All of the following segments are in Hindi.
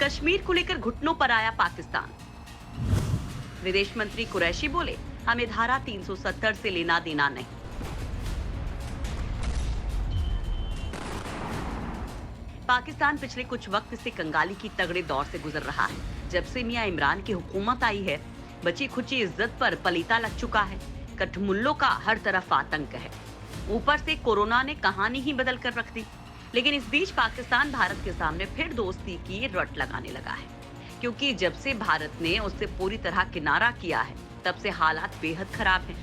कश्मीर को लेकर घुटनों पर आया पाकिस्तान। विदेश मंत्री कुरैशी बोले, हमें धारा 370 से लेना देना नहीं। पाकिस्तान पिछले कुछ वक्त से कंगाली की तगड़े दौर से गुजर रहा है। जब से मियां इमरान की हुकूमत आई है, बची खुची इज्जत पर पलीता लग चुका है। कठमुल्लों का हर तरफ आतंक है। ऊपर से कोरोना ने कहानी ही बदल कर रख दी। लेकिन इस बीच पाकिस्तान भारत के सामने फिर दोस्ती की रट लगाने लगा है, क्योंकि जब से भारत ने उससे पूरी तरह किनारा किया है, तब से हालात बेहद खराब हैं।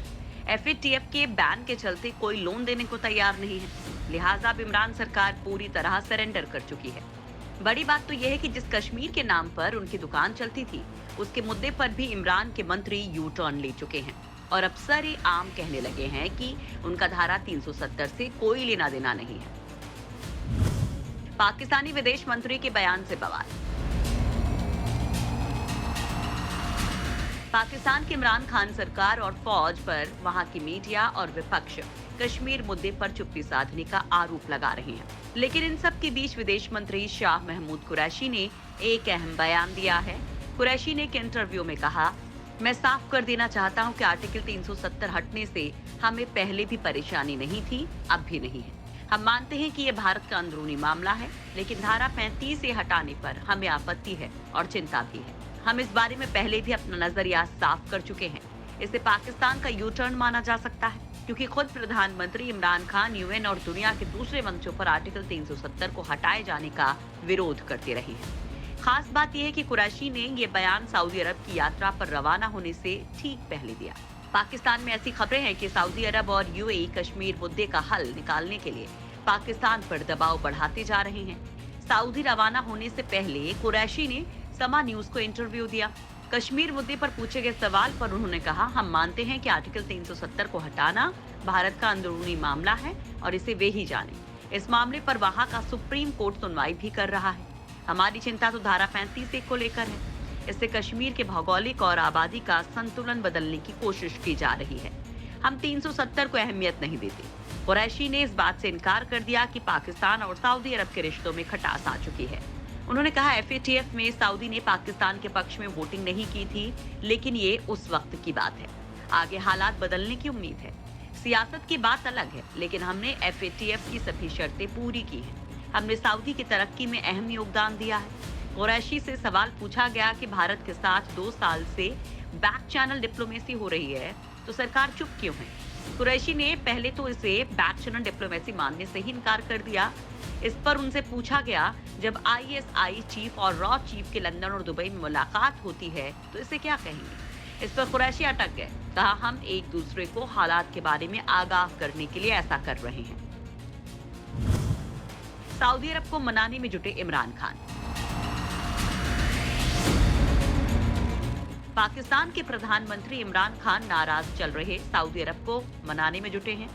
FATF के बैन के चलते कोई लोन देने को तैयार नहीं है, लिहाजा अब इमरान सरकार पूरी तरह सरेंडर कर चुकी है। बड़ी बात तो यह है कि जिस कश्मीर के नाम पर उनकी दुकान चलती थी, उसके मुद्दे पर भी इमरान के मंत्री यू टर्न ले चुके हैं और अब सरे आम कहने लगे हैं कि उनका धारा 370 से कोई लेना देना नहीं है। पाकिस्तानी विदेश मंत्री के बयान से बवाल। पाकिस्तान की इमरान खान सरकार और फौज पर वहां की मीडिया और विपक्ष कश्मीर मुद्दे पर चुप्पी साधने का आरोप लगा रहे हैं। लेकिन इन सब के बीच विदेश मंत्री शाह महमूद कुरैशी ने एक अहम बयान दिया है। कुरैशी ने एक इंटरव्यू में कहा, मैं साफ कर देना चाहता हूं कि आर्टिकल 370 हटने से हमें पहले भी परेशानी नहीं थी, अब भी नहीं है। हम मानते हैं कि ये भारत का अंदरूनी मामला है, लेकिन धारा 35 से हटाने पर हमें आपत्ति है और चिंता भी है। हम इस बारे में पहले भी अपना नजरिया साफ कर चुके हैं। इसे पाकिस्तान का यू टर्न माना जा सकता है, क्योंकि खुद प्रधानमंत्री इमरान खान UN और दुनिया के दूसरे मंचों पर आर्टिकल 370 को हटाए जाने का विरोध करते रहे हैं। खास बात यह है कि कुरैशी ने ये बयान सऊदी अरब की यात्रा पर रवाना होने से ठीक पहले दिया। पाकिस्तान में ऐसी खबरें हैं कि सऊदी अरब और UAE कश्मीर मुद्दे का हल निकालने के लिए पाकिस्तान पर दबाव बढ़ाते जा रहे हैं। सऊदी रवाना होने से पहले कुरैशी ने समा न्यूज को इंटरव्यू दिया। कश्मीर मुद्दे पर पूछे गए सवाल पर उन्होंने कहा, हम मानते हैं कि आर्टिकल 370 को हटाना भारत का अंदरूनी मामला है और इसे वे ही जाने। इस मामले पर वहां का सुप्रीम कोर्ट सुनवाई भी कर रहा है। हमारी चिंता तो धारा 35 को लेकर है। इससे कश्मीर के भौगोलिक और आबादी का संतुलन बदलने की कोशिश की जा रही है। हम 370 को अहमियत नहीं देते। कुरैशी ने इस बात से इनकार कर दिया कि पाकिस्तान और सऊदी अरब के रिश्तों में खटास आ चुकी है। उन्होंने कहा, FATF में सऊदी ने पाकिस्तान के पक्ष में वोटिंग नहीं की थी, लेकिन ये उस वक्त की बात है। आगे हालात बदलने की उम्मीद है। सियासत की बात अलग है, लेकिन हमने FATF की सभी शर्तें पूरी की हैं। हमने सऊदी की तरक्की में अहम योगदान दिया है। कुरैशी से सवाल पूछा गया कि भारत के साथ 2 साल से बैक चैनल डिप्लोमेसी हो रही है, तो सरकार चुप क्यों है? कुरैशी ने पहले तो इसे बैक चैनल डिप्लोमेसी मानने से ही इनकार कर दिया। इस पर उनसे पूछा गया, जब ISI चीफ और रॉ चीफ के लंदन और दुबई में मुलाकात होती है, तो इसे क्या कहेंगे? इस पर कुरैशी अटक गए। कहा, हम एक दूसरे को हालात के बारे में आगाह करने के लिए ऐसा कर रहे हैं। सऊदी अरब को मनाने में जुटे इमरान खान। पाकिस्तान के प्रधानमंत्री इमरान खान नाराज चल रहे सऊदी अरब को मनाने में जुटे हैं।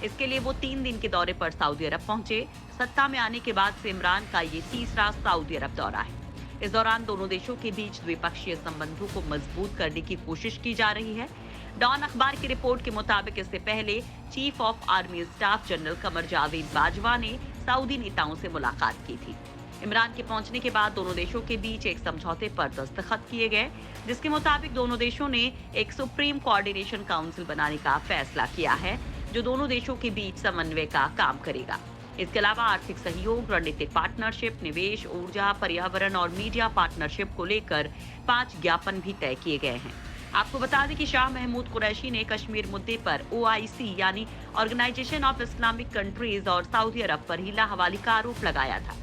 इसके लिए वो 3 दिन के दौरे पर सऊदी अरब पहुंचे। सत्ता में आने के बाद से इमरान का ये तीसरा सऊदी अरब दौरा है। इस दौरान दोनों देशों के बीच द्विपक्षीय संबंधों को मजबूत करने की कोशिश की जा रही है। डॉन अखबार की रिपोर्ट के मुताबिक इससे पहले chief of army staff general Qamar Javed Bajwa ने सऊदी नेताओं से मुलाकात की थी। इमरान के पहुंचने के बाद दोनों देशों के बीच एक समझौते पर दस्तखत किए गए, जिसके मुताबिक दोनों देशों ने एक सुप्रीम कोऑर्डिनेशन काउंसिल बनाने का फैसला किया है, जो दोनों देशों के बीच समन्वय का काम करेगा। इसके अलावा आर्थिक सहयोग, रणनीतिक पार्टनरशिप, निवेश, ऊर्जा, पर्यावरण और मीडिया पार्टनरशिप को लेकर 5 ज्ञापन भी तय किए गए हैं। आपको बता दें कि शाह महमूद कुरैशी ने कश्मीर मुद्दे पर OIC यानी ऑर्गेनाइजेशन ऑफ इस्लामिक कंट्रीज और सऊदी अरब पर हीला हवाली का आरोप लगाया था।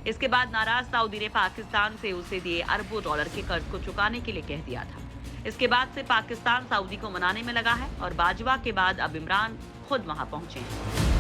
इसके बाद नाराज सऊदी ने पाकिस्तान से उसे दिए अरबों डॉलर के कर्ज को चुकाने के लिए कह दिया था। इसके बाद से पाकिस्तान सऊदी को मनाने में लगा है और बाजवा के बाद अब इमरान खुद वहां पहुंचे हैं।